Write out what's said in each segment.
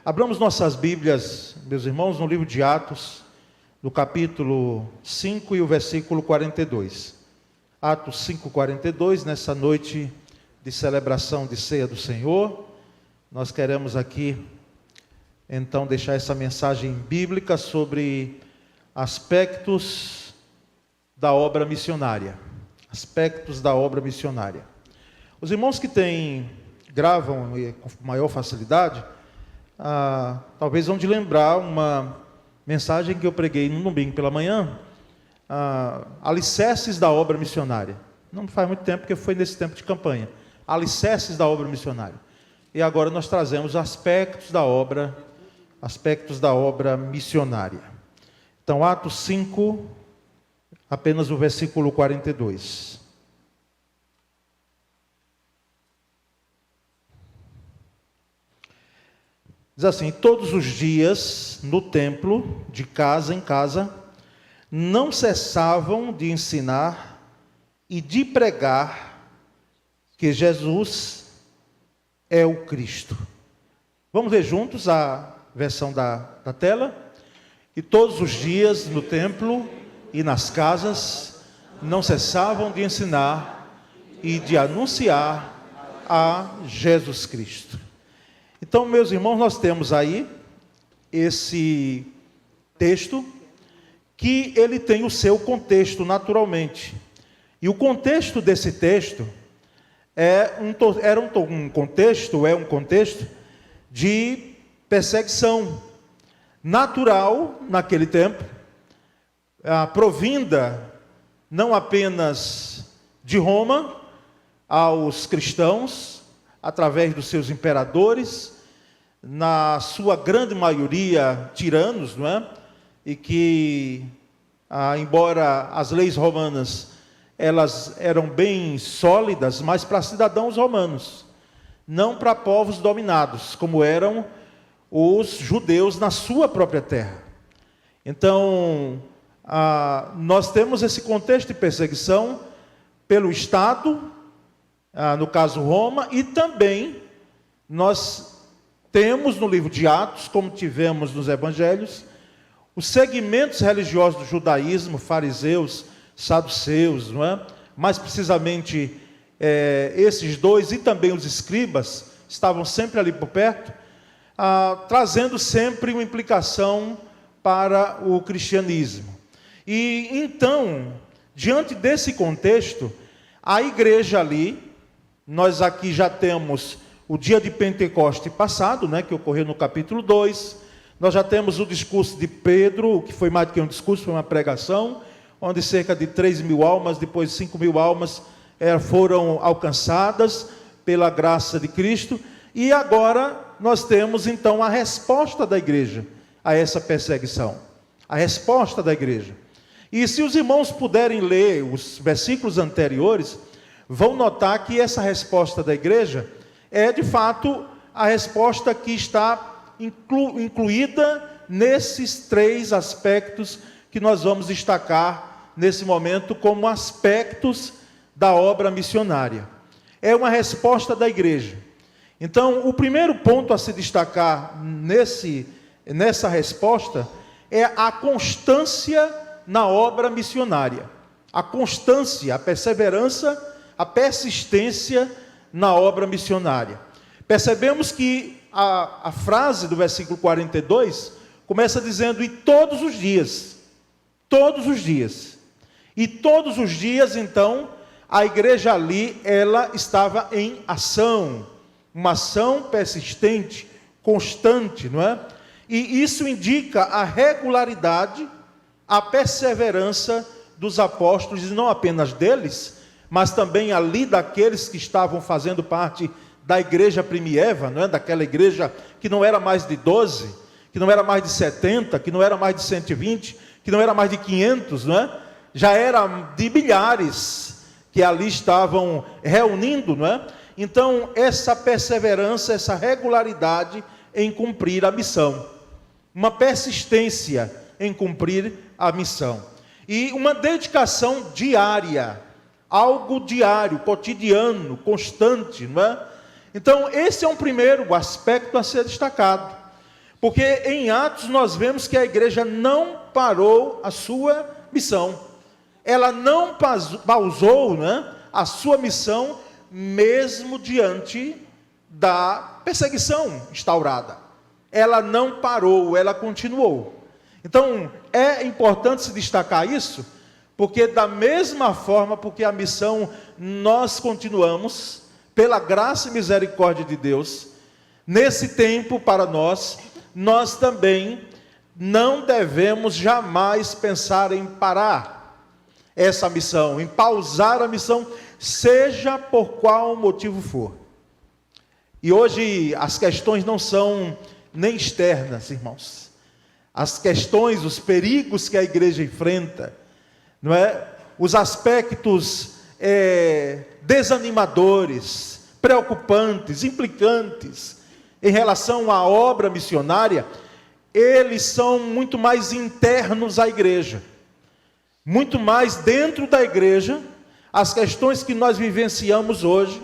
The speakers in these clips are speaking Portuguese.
Abramos nossas Bíblias, meus irmãos, no livro de Atos, no capítulo 5 e o versículo 42. Atos 5, 42, nessa noite de celebração de ceia do Senhor, nós queremos aqui, então, deixar essa mensagem bíblica sobre aspectos da obra missionária. Aspectos da obra missionária. Os irmãos que gravam com maior facilidade, talvez vão de lembrar uma mensagem que eu preguei no domingo pela manhã, alicerces da obra missionária. Não faz muito tempo, porque foi nesse tempo de campanha. Alicerces da obra missionária. E agora nós trazemos aspectos da obra missionária. Então, Atos 5, apenas o versículo 42. Diz assim: todos os dias no templo, de casa em casa, não cessavam de ensinar e de pregar que Jesus é o Cristo. Vamos ver juntos a versão da tela? E todos os dias no templo e nas casas, não cessavam de ensinar e de anunciar a Jesus Cristo. Então, meus irmãos, nós temos aí esse texto, que ele tem o seu contexto naturalmente. E o contexto desse texto é um contexto de perseguição natural naquele tempo, provinda não apenas de Roma aos cristãos, através dos seus imperadores, na sua grande maioria tiranos, não é? E que, embora as leis romanas, elas eram bem sólidas, mas para cidadãos romanos, não para povos dominados, como eram os judeus na sua própria terra. Então, nós temos esse contexto de perseguição pelo Estado, no caso Roma, e também nós temos no livro de Atos, como tivemos nos evangelhos, os segmentos religiosos do judaísmo, fariseus, saduceus, não é? Mais precisamente esses dois e também os escribas estavam sempre ali por perto, trazendo sempre uma implicação para o cristianismo. E então, diante desse contexto, a igreja ali, nós aqui já temos o dia de Pentecoste passado, né, que ocorreu no capítulo 2. Nós já temos o discurso de Pedro, que foi mais do que um discurso, foi uma pregação, onde cerca de 3.000 almas, depois 5.000 almas foram alcançadas pela graça de Cristo. E agora nós temos então a resposta da igreja a essa perseguição. A resposta da igreja. E se os irmãos puderem ler os versículos anteriores, vão notar que essa resposta da igreja é de fato a resposta que está incluída nesses três aspectos que nós vamos destacar nesse momento como aspectos da obra missionária. É uma resposta da igreja. Então, o primeiro ponto a se destacar nessa resposta é a constância na obra missionária. A constância, a perseverança, a persistência na obra missionária. Percebemos que a frase do versículo 42 começa dizendo: e todos os dias, e todos os dias, então, a igreja ali, ela estava em ação, uma ação persistente, constante, não é? E isso indica a regularidade, a perseverança dos apóstolos, e não apenas deles, mas também ali daqueles que estavam fazendo parte da igreja primieva, não é? Daquela igreja que não era mais de 12, que não era mais de 70, que não era mais de 120, que não era mais de 500, não é? Já era de milhares que ali estavam reunindo, não é? Então, essa perseverança, essa regularidade em cumprir a missão, uma persistência em cumprir a missão, e uma dedicação diária, algo diário, cotidiano, constante, não é? Então, esse é um primeiro aspecto a ser destacado. Porque em Atos nós vemos que a igreja não parou a sua missão. Ela não pausou, a sua missão, mesmo diante da perseguição instaurada. Ela não parou, ela continuou. Então, é importante se destacar isso, porque da mesma forma, porque a missão nós continuamos, pela graça e misericórdia de Deus, nesse tempo para nós também não devemos jamais pensar em parar essa missão, em pausar a missão, seja por qual motivo for. E hoje as questões não são nem externas, irmãos. As questões, os perigos que a igreja enfrenta, não é? Os aspectos desanimadores, preocupantes, implicantes em relação à obra missionária, eles são muito mais internos à igreja, muito mais dentro da igreja. As questões que nós vivenciamos hoje,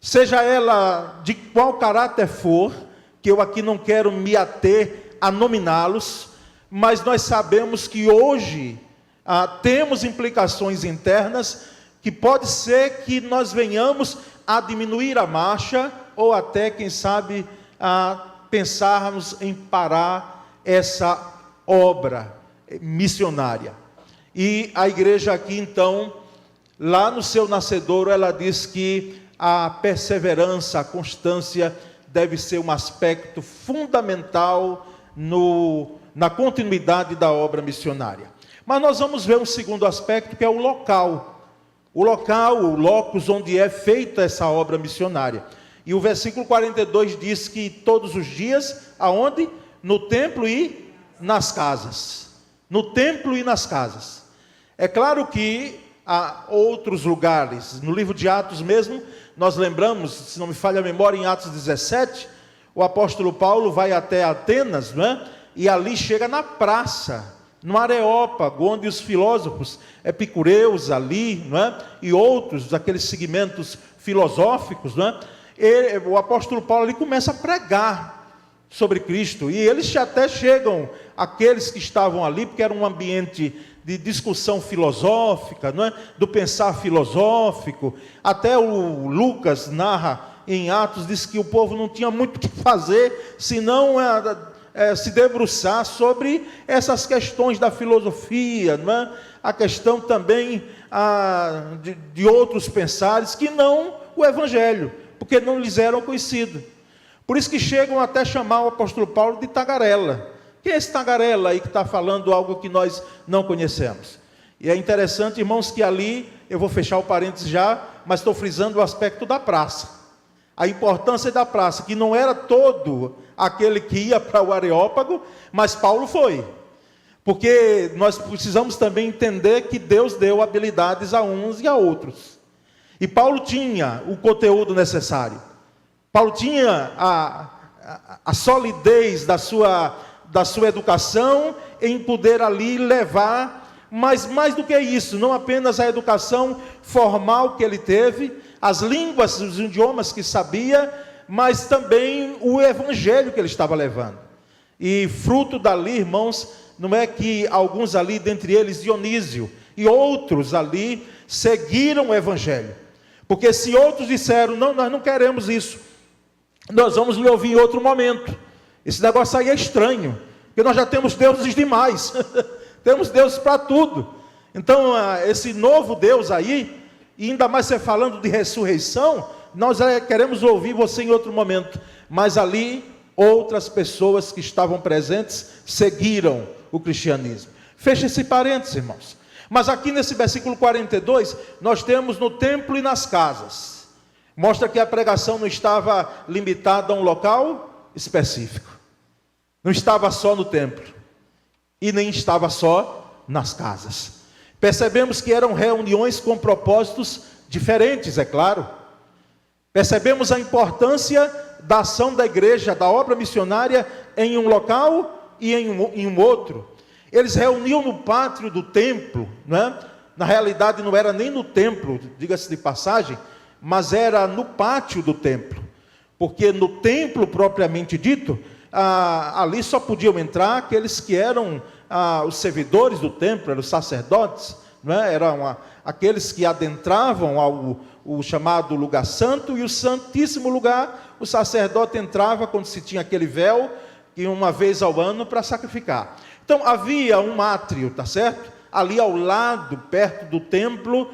seja ela de qual caráter for, que eu aqui não quero me ater a nominá-los, mas nós sabemos que hoje temos implicações internas que pode ser que nós venhamos a diminuir a marcha, ou até, quem sabe, a pensarmos em parar essa obra missionária. E a igreja aqui, então, lá no seu nascedouro, ela diz que a perseverança, a constância deve ser um aspecto fundamental na continuidade da obra missionária. Mas nós vamos ver um segundo aspecto, que é o local. O locus onde é feita essa obra missionária. E o versículo 42 diz que todos os dias, aonde? No templo e nas casas. No templo e nas casas. É claro que há outros lugares. No livro de Atos mesmo, nós lembramos, se não me falha a memória, em Atos 17, o apóstolo Paulo vai até Atenas, e ali chega na praça, no Areópago, onde os filósofos epicureus ali, e outros, daqueles segmentos filosóficos, o apóstolo Paulo ali começa a pregar sobre Cristo, e eles até chegam, aqueles que estavam ali, porque era um ambiente de discussão filosófica, do pensar filosófico. Até o Lucas narra em Atos, diz que o povo não tinha muito o que fazer, senão se debruçar sobre essas questões da filosofia, a questão também de outros pensares, que não o Evangelho, porque não lhes eram conhecidos. Por isso que chegam até chamar o apóstolo Paulo de tagarela. Quem é esse tagarela aí que está falando algo que nós não conhecemos? E é interessante, irmãos, que ali, eu vou fechar o parênteses já, mas estou frisando o aspecto da praça. A importância da praça, que não era todo aquele que ia para o Areópago, mas Paulo foi. Porque nós precisamos também entender que Deus deu habilidades a uns e a outros. E Paulo tinha o conteúdo necessário. Paulo tinha a solidez da sua educação em poder ali levar, mas mais do que isso, não apenas a educação formal que ele teve, as línguas, os idiomas que sabia, mas também o evangelho que ele estava levando. E fruto dali, irmãos, não é que alguns ali, dentre eles Dionísio e outros ali, seguiram o evangelho. Porque se outros disseram, não, nós não queremos isso, nós vamos lhe ouvir em outro momento. Esse negócio aí é estranho, porque nós já temos deuses demais, temos deuses para tudo. Então, esse novo Deus aí, e ainda mais você falando de ressurreição, nós queremos ouvir você em outro momento. Mas ali, outras pessoas que estavam presentes seguiram o cristianismo. Fecha esse parênteses, irmãos. Mas aqui nesse versículo 42, nós temos no templo e nas casas. Mostra que a pregação não estava limitada a um local específico. Não estava só no templo. E nem estava só nas casas. Percebemos que eram reuniões com propósitos diferentes, é claro. Percebemos a importância da ação da igreja, da obra missionária em um local e em um outro. Eles reuniam no pátio do templo, Na realidade não era nem no templo, diga-se de passagem, mas era no pátio do templo. Porque no templo propriamente dito, ali só podiam entrar aqueles que eram os servidores do templo, eram os sacerdotes, não é? Eram aqueles que adentravam o chamado lugar santo, e o santíssimo lugar, o sacerdote entrava quando se tinha aquele véu, e uma vez ao ano para sacrificar. Então havia um átrio, tá certo? Ali ao lado, perto do templo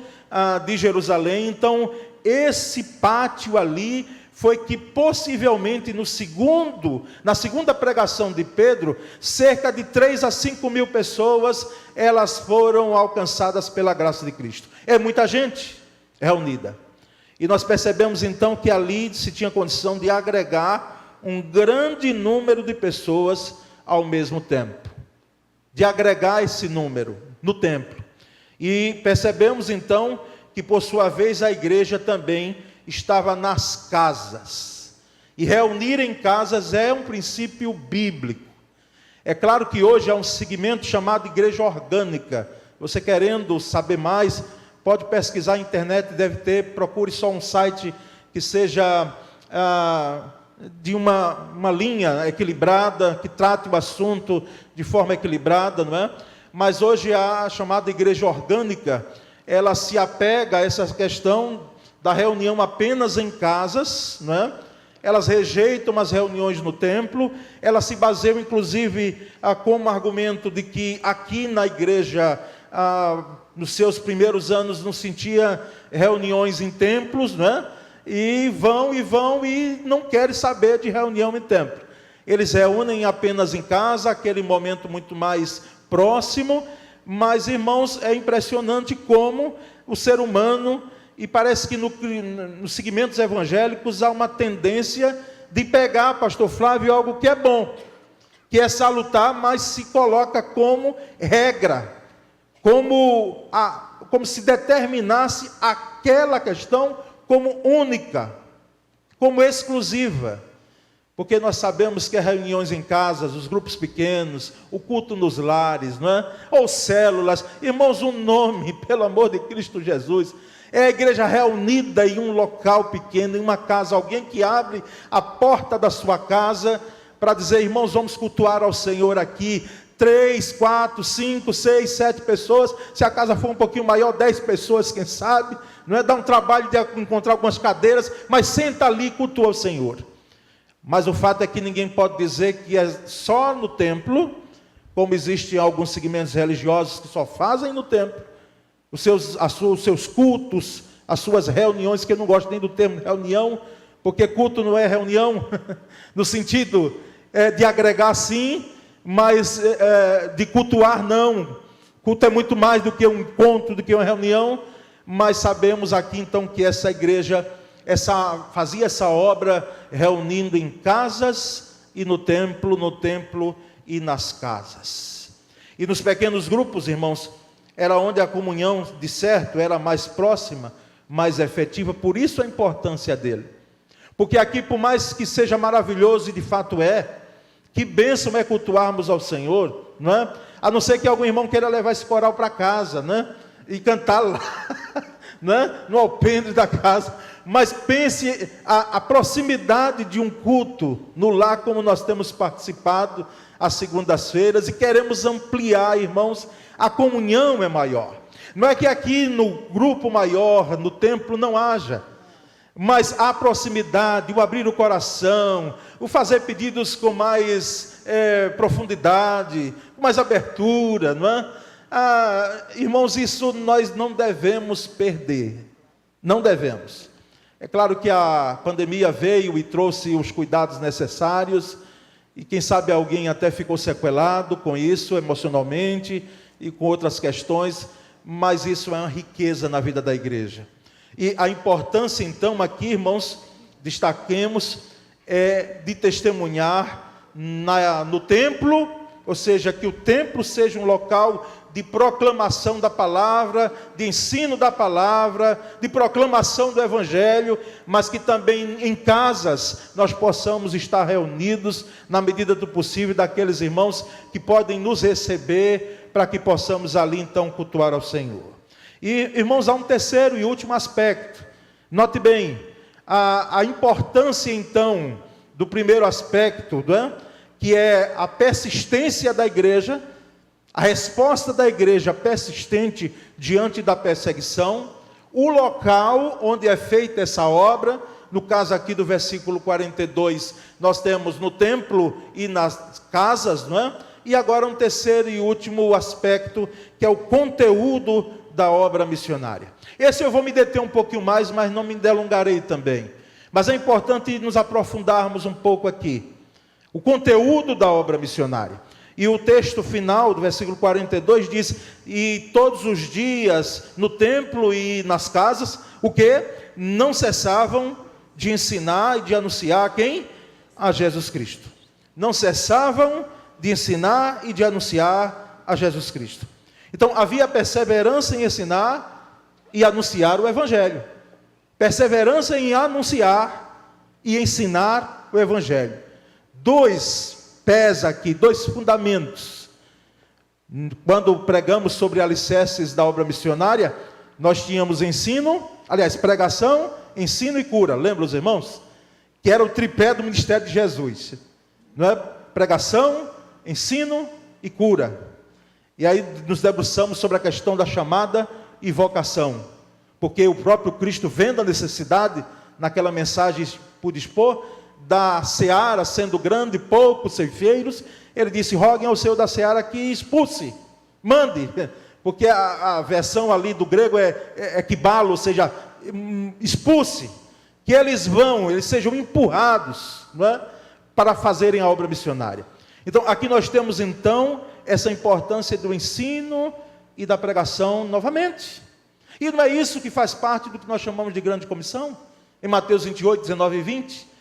de Jerusalém. Então esse pátio ali foi que possivelmente na segunda pregação de Pedro, cerca de 3 a 5 mil pessoas, elas foram alcançadas pela graça de Cristo. É muita gente reunida. E nós percebemos então que ali se tinha condição de agregar um grande número de pessoas ao mesmo tempo. De agregar esse número no templo. E percebemos então que por sua vez a igreja também estava nas casas. E reunir em casas é um princípio bíblico. É claro que hoje há um segmento chamado igreja orgânica. Você querendo saber mais, pode pesquisar na internet, procure só um site que seja de uma linha equilibrada, que trate o assunto de forma equilibrada, não é? Mas hoje a chamada igreja orgânica, ela se apega a essa questão da reunião apenas em casas, não é? Elas rejeitam as reuniões no templo, elas se baseiam inclusive como argumento de que aqui na igreja, nos seus primeiros anos não sentia reuniões em templos, não é? E vão e não querem saber de reunião em templo. Eles reúnem apenas em casa, aquele momento muito mais próximo, mas irmãos, é impressionante como o ser humano, e parece que nos segmentos evangélicos há uma tendência de pegar, pastor Flávio, algo que é bom, que é salutar, mas se coloca como regra, como se determinasse aquela questão como única, como exclusiva. Porque nós sabemos que as reuniões em casas, os grupos pequenos, o culto nos lares, não é? Ou células, irmãos, o nome, pelo amor de Cristo Jesus, é a igreja reunida em um local pequeno, em uma casa, alguém que abre a porta da sua casa para dizer, irmãos, vamos cultuar ao Senhor aqui. 3, 4, 5, 6, 7 pessoas, se a casa for um pouquinho maior, 10 pessoas, quem sabe, não é? Dá um trabalho de encontrar algumas cadeiras, mas senta ali e cultua o Senhor. Mas o fato é que ninguém pode dizer que é só no templo, como existem alguns segmentos religiosos que só fazem no templo, os seus cultos, as suas reuniões, que eu não gosto nem do termo reunião, porque culto não é reunião, no sentido de agregar sim, mas de cultuar não. Culto é muito mais do que um encontro, do que uma reunião, mas sabemos aqui então que essa igreja fazia essa obra reunindo em casas e no templo e nas casas. E nos pequenos grupos, irmãos, era onde a comunhão, de certo, era mais próxima, mais efetiva, por isso a importância dele. Porque aqui, por mais que seja maravilhoso, e de fato que bênção é cultuarmos ao Senhor, não é? A não ser que algum irmão queira levar esse coral para casa, né? E cantar lá, né? No alpendre da casa. Mas pense a proximidade de um culto no lar, como nós temos participado às segundas-feiras, e queremos ampliar, irmãos, a comunhão é maior. Não é que aqui no grupo maior, no templo, não haja, mas a proximidade, o abrir o coração, o fazer pedidos com mais profundidade, com mais abertura, não é? Irmãos, isso nós não devemos perder, não devemos. É claro que a pandemia veio e trouxe os cuidados necessários, e quem sabe alguém até ficou sequelado com isso emocionalmente e com outras questões, mas isso é uma riqueza na vida da igreja. E a importância então aqui, irmãos, destaquemos, de testemunhar no templo, ou seja, que o templo seja um local de proclamação da palavra, de ensino da palavra, de proclamação do evangelho, mas que também em casas nós possamos estar reunidos na medida do possível, daqueles irmãos que podem nos receber, para que possamos ali então cultuar ao Senhor. E irmãos, há um terceiro e último aspecto. Note bem, a importância então do primeiro aspecto, não é? que é a persistência da igreja, a resposta da igreja persistente diante da perseguição, o local onde é feita essa obra. No caso aqui do versículo 42, nós temos no templo e nas casas, não é? E agora um terceiro e último aspecto, que é o conteúdo da obra missionária. Esse eu vou me deter um pouquinho mais, mas não me delongarei também. Mas é importante nos aprofundarmos um pouco aqui. O conteúdo da obra missionária. E o texto final do versículo 42 diz: e todos os dias no templo e nas casas, o quê? Não cessavam de ensinar e de anunciar quem? A Jesus Cristo. Não cessavam de ensinar e de anunciar a Jesus Cristo. Então havia perseverança em ensinar e anunciar o Evangelho. Perseverança em anunciar e ensinar o Evangelho. Dois pés aqui, dois fundamentos. Quando pregamos sobre alicerces da obra missionária, nós tínhamos ensino, aliás, pregação, ensino e cura. Lembra os irmãos? Que era o tripé do ministério de Jesus. Não é? Pregação, ensino e cura. E aí nos debruçamos sobre a questão da chamada e vocação. Porque o próprio Cristo, vendo a necessidade, naquela mensagem pude expor, da seara sendo grande, poucos ceifeiros, ele disse: roguem ao Senhor da seara que expulse, mande, porque a versão ali do grego é equibalo, ou seja, expulse, que eles sejam empurrados, não é? Para fazerem a obra missionária. Então aqui nós temos então essa importância do ensino e da pregação novamente. E não é isso que faz parte do que nós chamamos de grande comissão? Em Mateus 28, 19 e 20,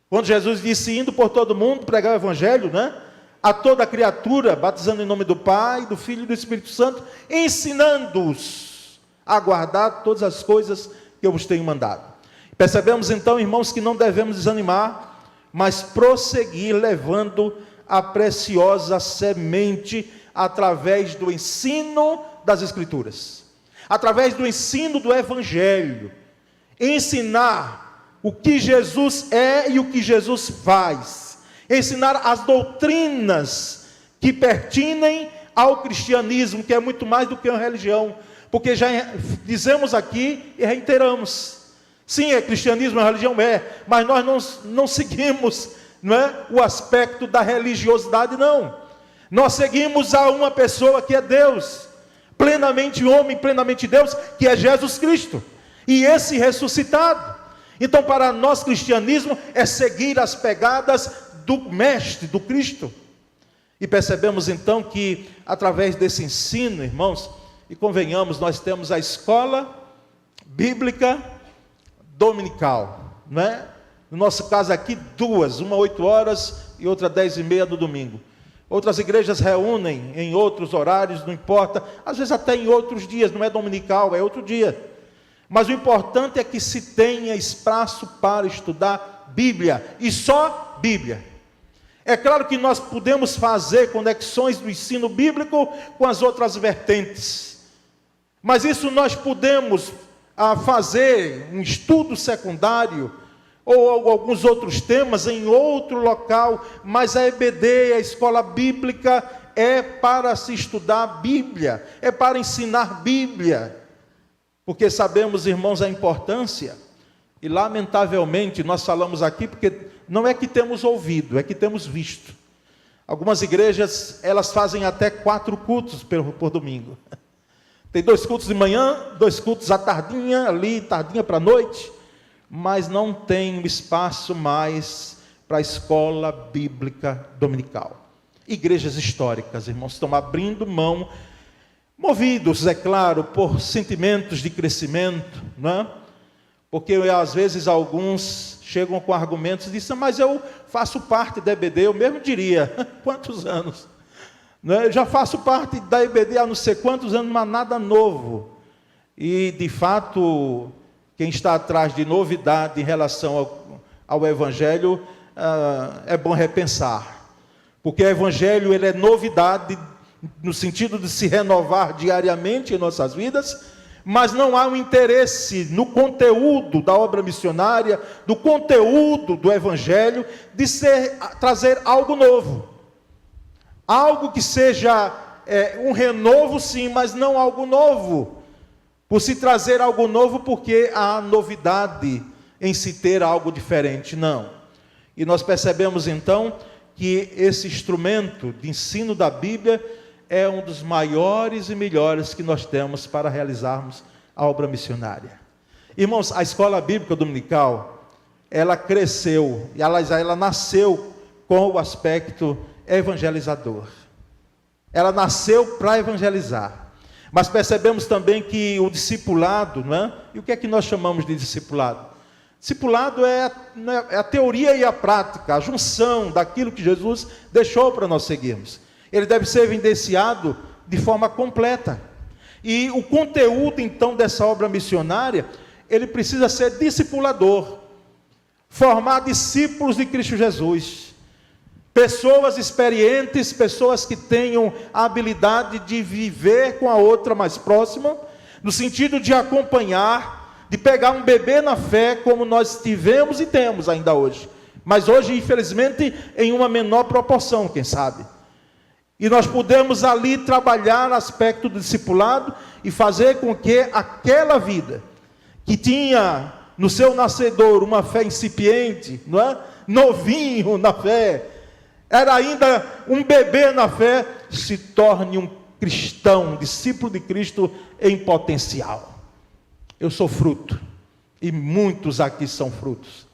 quando Jesus disse: indo por todo mundo pregar o Evangelho, né? A toda criatura, batizando em nome do Pai, do Filho e do Espírito Santo, ensinando-os a guardar todas as coisas que eu vos tenho mandado. Percebemos então, irmãos, que não devemos desanimar, mas prosseguir levando a preciosa semente através do ensino das Escrituras, através do ensino do Evangelho, ensinar o que Jesus é e o que Jesus faz, ensinar as doutrinas que pertinem ao cristianismo, que é muito mais do que uma religião, porque já dizemos aqui e reiteramos, sim, cristianismo é uma religião, mas nós não seguimos, não é, o aspecto da religiosidade, não. Nós seguimos a uma pessoa que é Deus, plenamente homem, plenamente Deus, que é Jesus Cristo, e esse ressuscitado. Então para nós cristianismo é seguir as pegadas do Mestre, do Cristo. E percebemos então que através desse ensino, irmãos, e convenhamos, nós temos a escola bíblica dominical, não é? No nosso caso aqui, duas, uma 8 horas e outra 10h30 no domingo. Outras igrejas reúnem em outros horários, não importa, às vezes até em outros dias, não é dominical, é outro dia. Mas o importante é que se tenha espaço para estudar Bíblia, e só Bíblia. É claro que nós podemos fazer conexões do ensino bíblico com as outras vertentes, mas isso nós podemos fazer um estudo secundário, ou alguns outros temas em outro local, mas a EBD, a escola bíblica, é para se estudar a Bíblia, é para ensinar Bíblia, porque sabemos, irmãos, a importância, e lamentavelmente nós falamos aqui, porque não é que temos ouvido, é que temos visto. Algumas igrejas, elas fazem até 4 cultos por domingo. Tem 2 cultos de manhã, 2 cultos à tardinha, ali, tardinha para a noite, mas não tem espaço mais para a escola bíblica dominical. Igrejas históricas, irmãos, estão abrindo mão, movidos, é claro, por sentimentos de crescimento, não é? Porque às vezes alguns chegam com argumentos e dizem: mas eu faço parte da EBD, eu mesmo diria, quantos anos? Não é? Eu já faço parte da EBD há não sei quantos anos, mas nada novo. E de fato, quem está atrás de novidade em relação ao Evangelho, é bom repensar. Porque o Evangelho, ele é novidade no sentido de se renovar diariamente em nossas vidas, mas não há um interesse no conteúdo da obra missionária, do conteúdo do Evangelho, de trazer algo novo. Algo que seja um renovo, sim, mas não algo novo. Por se trazer algo novo, porque há novidade em se ter algo diferente, não. E nós percebemos então que esse instrumento de ensino da Bíblia é um dos maiores e melhores que nós temos para realizarmos a obra missionária. Irmãos, a escola bíblica dominical, ela cresceu, e ela nasceu com o aspecto evangelizador. Ela nasceu para evangelizar. Mas percebemos também que o discipulado, não é? E o que é que nós chamamos de discipulado? Discipulado é a teoria e a prática, a junção daquilo que Jesus deixou para nós seguirmos. Ele deve ser evidenciado de forma completa. E o conteúdo, então, dessa obra missionária, ele precisa ser discipulador, formar discípulos de Cristo Jesus. Pessoas experientes, pessoas que tenham a habilidade de viver com a outra mais próxima, no sentido de acompanhar, de pegar um bebê na fé, como nós tivemos e temos ainda hoje. Mas hoje, infelizmente, em uma menor proporção, quem sabe. E nós podemos ali trabalhar aspecto do discipulado e fazer com que aquela vida que tinha no seu nascedor uma fé incipiente, não é? Novinho na fé, era ainda um bebê na fé, se torne um cristão, um discípulo de Cristo em potencial. Eu sou fruto, e muitos aqui são frutos,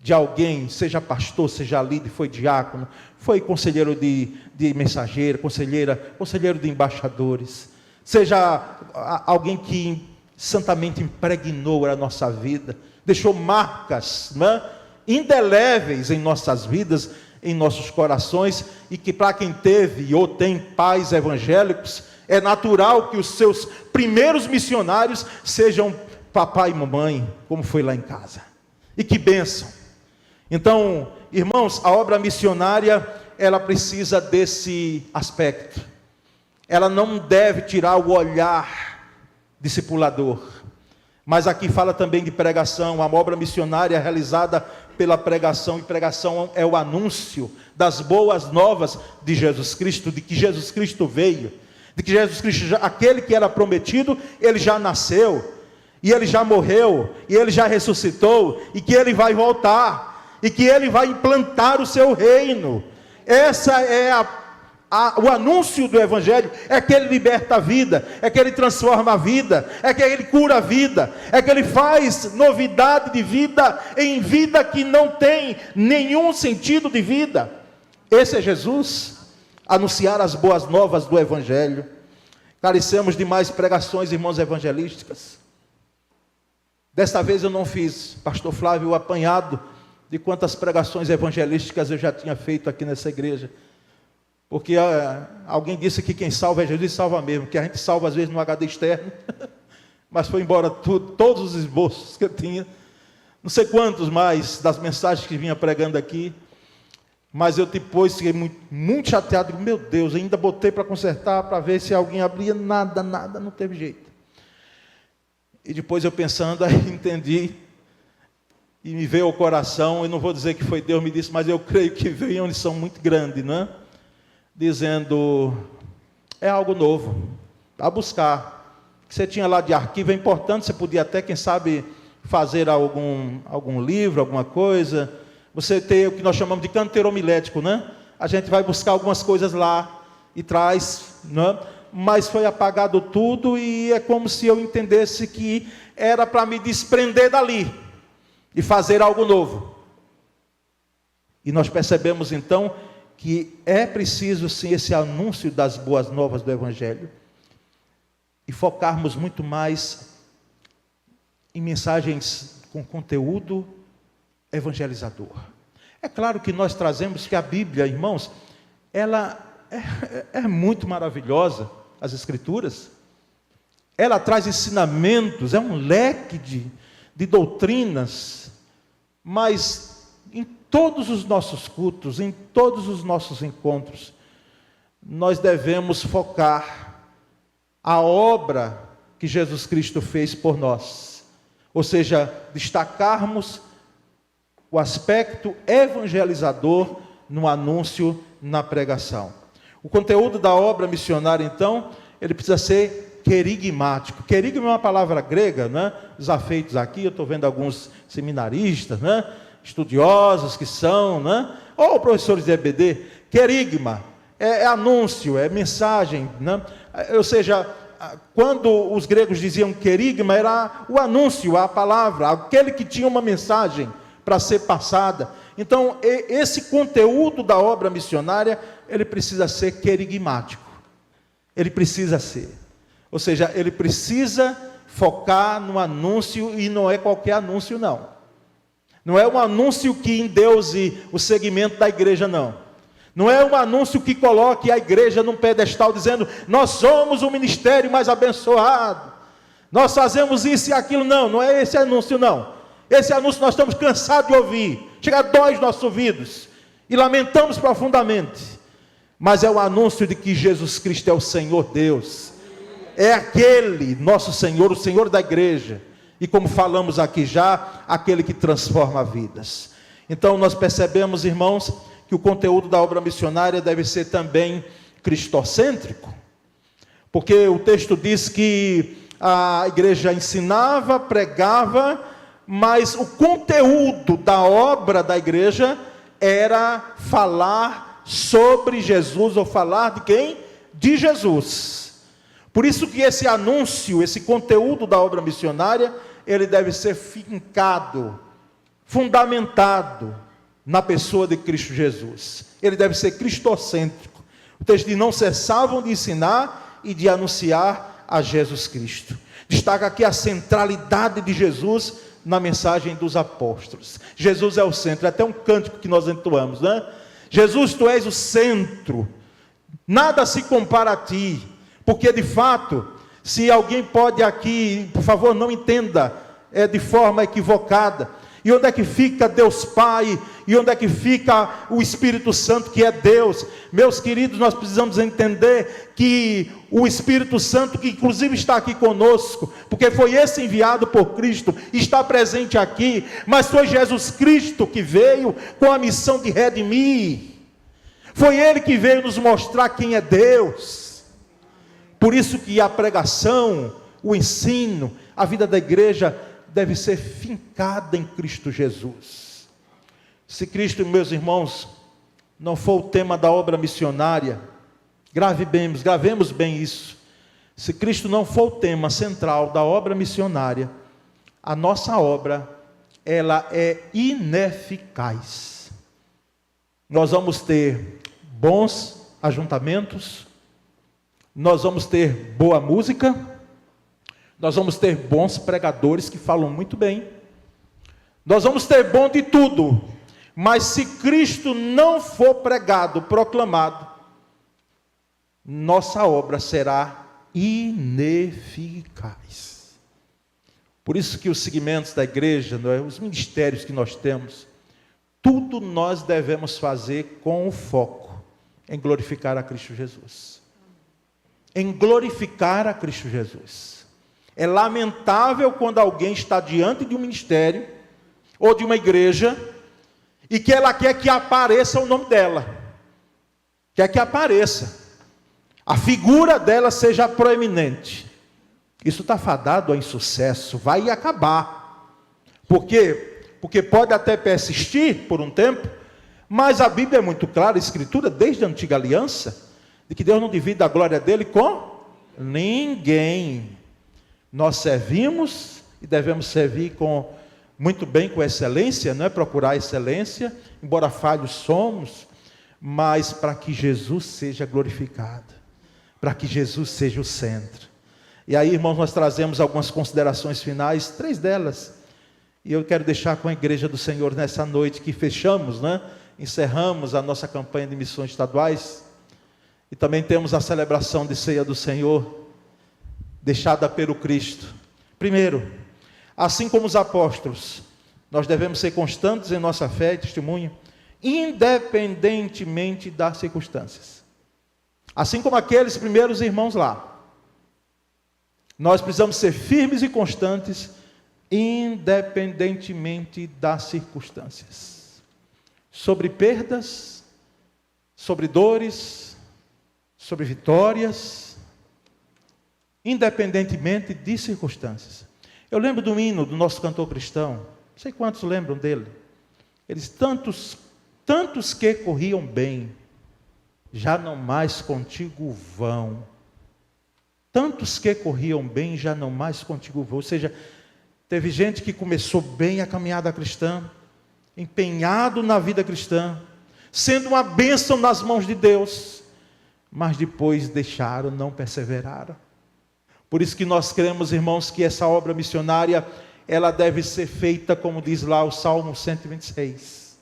de alguém, seja pastor, seja líder, foi diácono, foi conselheiro de mensageiro, conselheiro de embaixadores, seja alguém que santamente impregnou a nossa vida, deixou marcas, né, indeléveis em nossas vidas, em nossos corações, e que para quem teve ou tem pais evangélicos, é natural que os seus primeiros missionários sejam papai e mamãe, como foi lá em casa. E que bênção! Então, irmãos, a obra missionária, ela precisa desse aspecto. Ela não deve tirar o olhar discipulador. Mas aqui fala também de pregação. A obra missionária é realizada pela pregação, e pregação é o anúncio das boas novas de Jesus Cristo, de que Jesus Cristo veio, de que Jesus Cristo, aquele que era prometido, ele já nasceu, e ele já morreu, e ele já ressuscitou, e que ele vai voltar, e que ele vai implantar o seu reino. Essa é o anúncio do Evangelho, é que ele liberta a vida, é que ele transforma a vida, é que ele cura a vida, é que ele faz novidade de vida em vida que não tem nenhum sentido de vida. Esse é Jesus, anunciar as boas novas do Evangelho. Carecemos de mais pregações, irmãos, evangelísticas. Desta vez eu não fiz, pastor Flávio, o apanhado de quantas pregações evangelísticas eu já tinha feito aqui nessa igreja. Porque alguém disse que quem salva é Jesus, salva mesmo, que a gente salva às vezes no HD externo, mas foi embora tudo, todos os esboços que eu tinha, não sei quantos mais das mensagens que vinha pregando aqui, mas eu depois fiquei muito chateado, meu Deus, ainda botei para consertar, para ver se alguém abria, nada, não teve jeito. E depois eu pensando, aí entendi, e me veio ao coração, eu não vou dizer que foi Deus me disse, mas eu creio que veio em uma lição muito grande, não é? Dizendo, é algo novo, a buscar. O que você tinha lá de arquivo é importante, você podia até, quem sabe, fazer algum livro, alguma coisa. Você tem o que nós chamamos de canteiro homilético, né? A gente vai buscar algumas coisas lá e traz, né? Mas foi apagado tudo e é como se eu entendesse que era para me desprender dali e fazer algo novo. E nós percebemos então que é preciso sim esse anúncio das boas novas do Evangelho e focarmos muito mais em mensagens com conteúdo evangelizador. É claro que nós trazemos que a Bíblia, irmãos, ela é muito maravilhosa, as Escrituras. Ela traz ensinamentos, é um leque de doutrinas, mas em todos os nossos cultos, em todos os nossos encontros, nós devemos focar a obra que Jesus Cristo fez por nós. Ou seja, destacarmos o aspecto evangelizador no anúncio, na pregação. O conteúdo da obra missionária, então, ele precisa ser querigmático. Querigma é uma palavra grega, né? Os afeitos aqui, eu estou vendo alguns seminaristas, né? Estudiosos que são, né? Ou professores de EBD. Querigma é anúncio, é mensagem, né? Ou seja, quando os gregos diziam querigma, era o anúncio, a palavra, aquele que tinha uma mensagem para ser passada. Então, esse conteúdo da obra missionária, ele precisa ser querigmático. Ele precisa ser. Ou seja, ele precisa focar no anúncio, e não é qualquer anúncio, não. Não é um anúncio que endeuse o segmento da igreja, não. Não é um anúncio que coloque a igreja num pedestal dizendo, nós somos o ministério mais abençoado, nós fazemos isso e aquilo. Não, não é esse anúncio, não. Esse anúncio nós estamos cansados de ouvir, chega a dói os nossos ouvidos, e lamentamos profundamente. Mas é o anúncio de que Jesus Cristo é o Senhor Deus, é aquele nosso Senhor, o Senhor da igreja, e como falamos aqui já, aquele que transforma vidas. Então nós percebemos, irmãos, que o conteúdo da obra missionária deve ser também cristocêntrico, porque o texto diz que a igreja ensinava, pregava, mas o conteúdo da obra da igreja era falar sobre Jesus, ou falar de quem? De Jesus. Por isso que esse anúncio, esse conteúdo da obra missionária, ele deve ser fincado, fundamentado na pessoa de Cristo Jesus. Ele deve ser cristocêntrico. O texto diz, não cessavam de ensinar e de anunciar a Jesus Cristo. Destaca aqui a centralidade de Jesus na mensagem dos apóstolos. Jesus é o centro, é até um cântico que nós entoamos, né? Jesus, tu és o centro, nada se compara a ti, porque de fato, se alguém pode aqui, por favor, não entenda de forma equivocada, e onde é que fica Deus Pai? E onde é que fica o Espírito Santo, que é Deus? Meus queridos, nós precisamos entender que o Espírito Santo, que inclusive está aqui conosco, porque foi esse enviado por Cristo, está presente aqui, mas foi Jesus Cristo que veio com a missão de redimir. Foi Ele que veio nos mostrar quem é Deus. Por isso que a pregação, o ensino, a vida da igreja deve ser fincada em Cristo Jesus. Se Cristo, meus irmãos, não for o tema da obra missionária, gravemos bem isso. Se Cristo não for o tema central da obra missionária, a nossa obra, ela é ineficaz. Nós vamos ter bons ajuntamentos, nós vamos ter boa música, nós vamos ter bons pregadores que falam muito bem, nós vamos ter bom de tudo, mas se Cristo não for pregado, proclamado, nossa obra será ineficaz. Por isso que os segmentos da igreja, os ministérios que nós temos, tudo nós devemos fazer com o foco em glorificar a Cristo Jesus. Em glorificar a Cristo Jesus. É lamentável quando alguém está diante de um ministério ou de uma igreja e que ela quer que apareça o nome dela. Quer que apareça. A figura dela seja proeminente. Isso está fadado a insucesso, vai acabar. Por quê? Porque pode até persistir por um tempo, mas a Bíblia é muito clara, a Escritura, desde a antiga aliança, de que Deus não divide a glória dele com ninguém. Nós servimos e devemos servir muito bem, com excelência, não é procurar excelência, embora falhos somos, mas para que Jesus seja glorificado, para que Jesus seja o centro. E aí, irmãos, nós trazemos algumas considerações finais, 3 delas, e eu quero deixar com a igreja do Senhor nessa noite que fechamos, encerramos a nossa campanha de missões estaduais, e também temos a celebração de ceia do Senhor, deixada pelo Cristo. Primeiro, assim como os apóstolos, nós devemos ser constantes em nossa fé e testemunho, independentemente das circunstâncias. Assim como aqueles primeiros irmãos lá, nós precisamos ser firmes e constantes, independentemente das circunstâncias. Sobre perdas, sobre dores, sobre vitórias, independentemente de circunstâncias. Eu lembro do hino do nosso cantor cristão, não sei quantos lembram dele. Eles tantos que corriam bem, já não mais contigo vão. Tantos que corriam bem, já não mais contigo vão. Ou seja, teve gente que começou bem a caminhada cristã, empenhado na vida cristã, sendo uma bênção nas mãos de Deus, mas depois deixaram, não perseveraram. Por isso que nós cremos, irmãos, que essa obra missionária, ela deve ser feita, como diz lá o Salmo 126.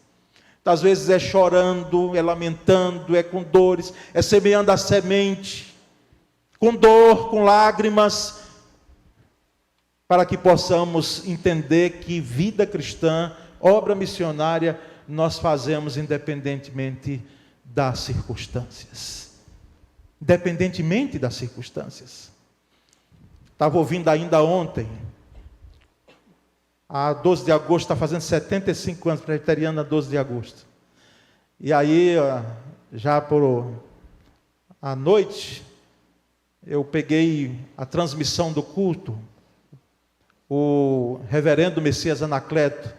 Às vezes é chorando, é lamentando, é com dores, é semeando a semente, com dor, com lágrimas, para que possamos entender que vida cristã, obra missionária, nós fazemos independentemente das circunstâncias. Independentemente das circunstâncias. Estava ouvindo ainda ontem, a 12 de agosto, está fazendo 75 anos, presbiteriana, 12 de agosto. E aí, já por à noite, eu peguei a transmissão do culto, o reverendo Messias Anacleto,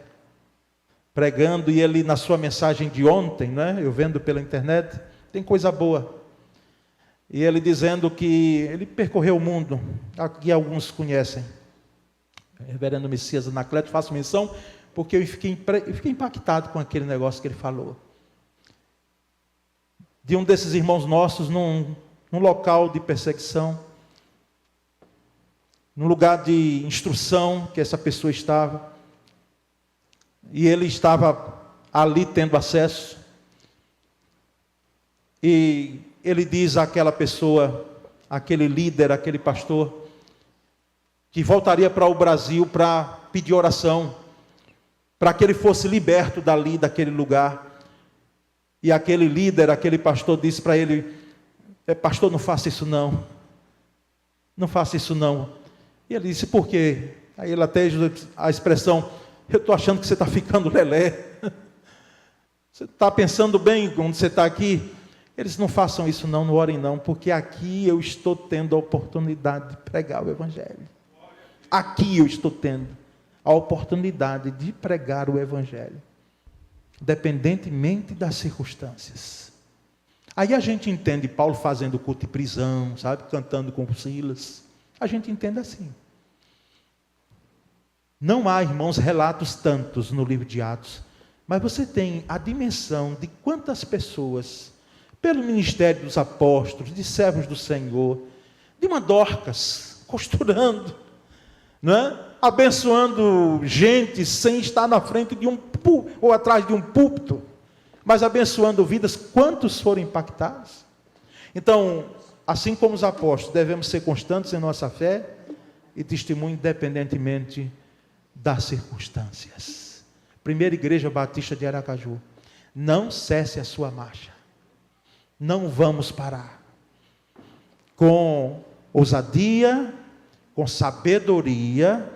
pregando, e ele na sua mensagem de ontem, né, eu vendo pela internet, tem coisa boa. E ele dizendo que ele percorreu o mundo, aqui alguns conhecem, reverendo Messias Anacleto, faço menção, porque eu fiquei impactado com aquele negócio que ele falou. De um desses irmãos nossos, num local de perseguição, num lugar de instrução que essa pessoa estava, e ele estava ali tendo acesso, e ele diz àquela pessoa, aquele líder, aquele pastor, que voltaria para o Brasil para pedir oração, para que ele fosse liberto dali, daquele lugar. E aquele líder, aquele pastor disse para ele, pastor, não faça isso não. Não faça isso não. E ele disse, por quê? Aí ele até a expressão, eu estou achando que você está ficando lelé. Você está pensando bem quando você está aqui? Eles não façam isso não orem não, porque aqui eu estou tendo a oportunidade de pregar o Evangelho. Aqui eu estou tendo a oportunidade de pregar o Evangelho, independentemente das circunstâncias. Aí a gente entende Paulo fazendo culto em prisão, sabe, cantando com Silas. A gente entende assim. Não há, irmãos, relatos tantos no livro de Atos, mas você tem a dimensão de quantas pessoas, pelo ministério dos apóstolos, de servos do Senhor, de uma Dorcas, costurando, não é? Abençoando gente sem estar na frente de um púlpito, ou atrás de um púlpito, mas abençoando vidas. Quantos foram impactados? Então, assim como os apóstolos, devemos ser constantes em nossa fé e testemunho independentemente das circunstâncias. Primeira Igreja Batista de Aracaju, não cesse a sua marcha. Não vamos parar. Com ousadia, com sabedoria,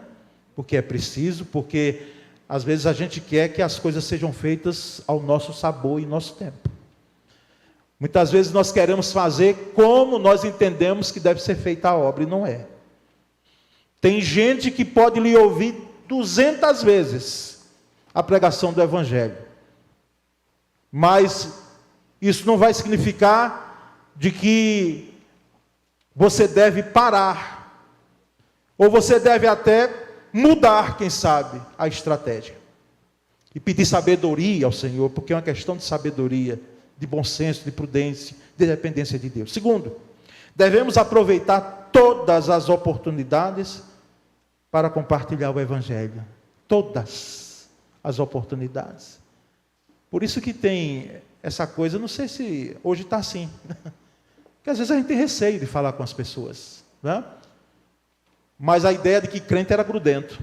porque é preciso, porque às vezes a gente quer que as coisas sejam feitas ao nosso sabor e nosso tempo. Muitas vezes nós queremos fazer como nós entendemos que deve ser feita a obra, e não é. Tem gente que pode lhe ouvir 200 vezes a pregação do Evangelho, mas isso não vai significar de que você deve parar, ou você deve até mudar, quem sabe, a estratégia, e pedir sabedoria ao Senhor, porque é uma questão de sabedoria, de bom senso, de prudência, de dependência de Deus. Segundo, devemos aproveitar todas as oportunidades para compartilhar o Evangelho. Todas as oportunidades. Por isso que tem essa coisa, não sei se hoje está assim, porque às vezes a gente tem receio de falar com as pessoas, né? Mas a ideia de que crente era grudento.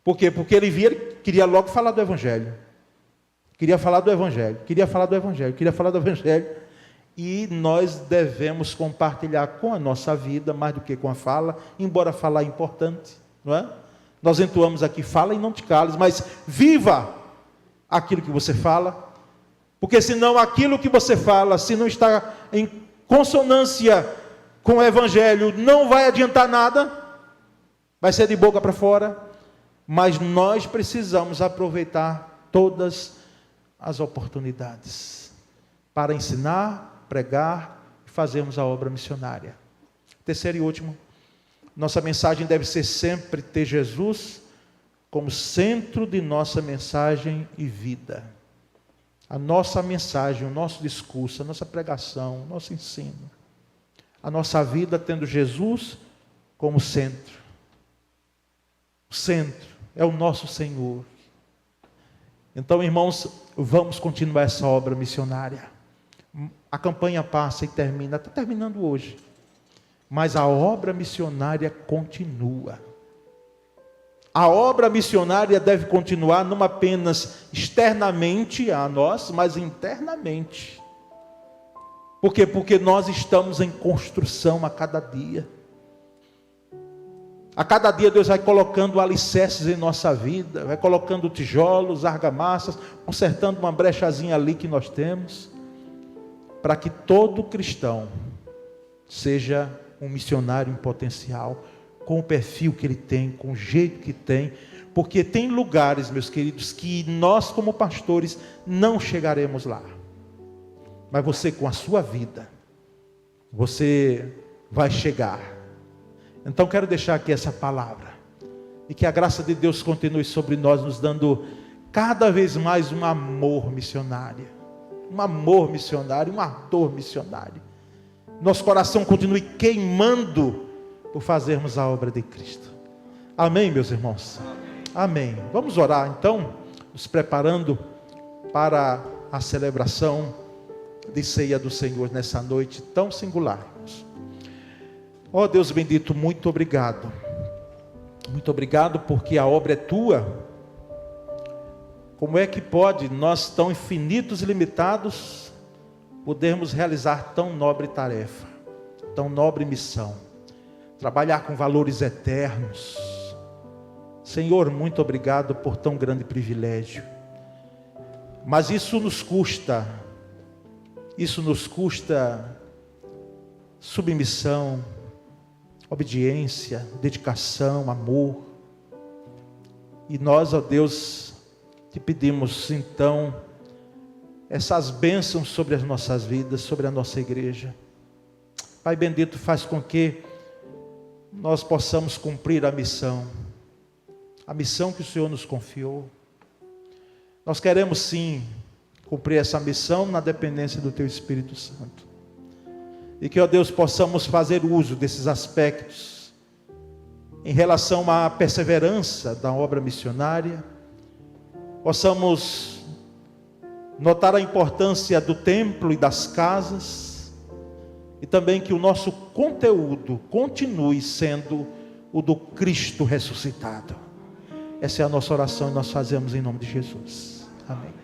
Por quê? Porque ele via, ele queria logo falar do Evangelho. Queria falar do Evangelho, queria falar do Evangelho, queria falar do Evangelho. E nós devemos compartilhar com a nossa vida, mais do que com a fala, embora falar é importante, não é? Nós entoamos aqui, fala e não te cales, mas viva aquilo que você fala, porque senão aquilo que você fala, se não está em consonância com o Evangelho, não vai adiantar nada, vai ser de boca para fora, mas nós precisamos aproveitar todas as oportunidades para ensinar, pregar e fazermos a obra missionária. Terceiro e último, nossa mensagem deve ser sempre ter Jesus como centro de nossa mensagem e vida. A nossa mensagem, o nosso discurso, a nossa pregação, o nosso ensino, a nossa vida tendo Jesus como centro. O centro é o nosso Senhor. Então, irmãos, vamos continuar essa obra missionária. A campanha passa e termina, está terminando hoje. Mas a obra missionária continua. A obra missionária deve continuar não apenas externamente a nós, mas internamente. Por quê? Porque nós estamos em construção a cada dia. A cada dia Deus vai colocando alicerces em nossa vida, vai colocando tijolos, argamassas, consertando uma brechazinha ali que nós temos, para que todo cristão seja um missionário em potencial, com o perfil que ele tem, com o jeito que tem, porque tem lugares, meus queridos, que nós como pastores não chegaremos lá, mas você com a sua vida, você vai chegar. Então quero deixar aqui essa palavra, e que a graça de Deus continue sobre nós, nos dando cada vez mais um amor missionário, um ardor missionário. Nosso coração continue queimando por fazermos a obra de Cristo. Amém, meus irmãos? Amém. Vamos orar então, nos preparando para a celebração de ceia do Senhor nessa noite tão singular. Ó Deus bendito, muito obrigado. Muito obrigado porque a obra é tua. Como é que pode nós, tão infinitos e limitados, podermos realizar tão nobre tarefa, tão nobre missão, trabalhar com valores eternos? Senhor, muito obrigado por tão grande privilégio. Mas isso nos custa submissão, obediência, dedicação, amor. E nós, ó Deus, te pedimos então essas bênçãos sobre as nossas vidas, sobre a nossa igreja. Pai bendito, faz com que nós possamos cumprir a missão que o Senhor nos confiou. Nós queremos sim cumprir essa missão na dependência do Teu Espírito Santo. E que, ó Deus, possamos fazer uso desses aspectos em relação à perseverança da obra missionária. Possamos notar a importância do templo e das casas. E também que o nosso conteúdo continue sendo o do Cristo ressuscitado. Essa é a nossa oração e nós fazemos em nome de Jesus. Amém.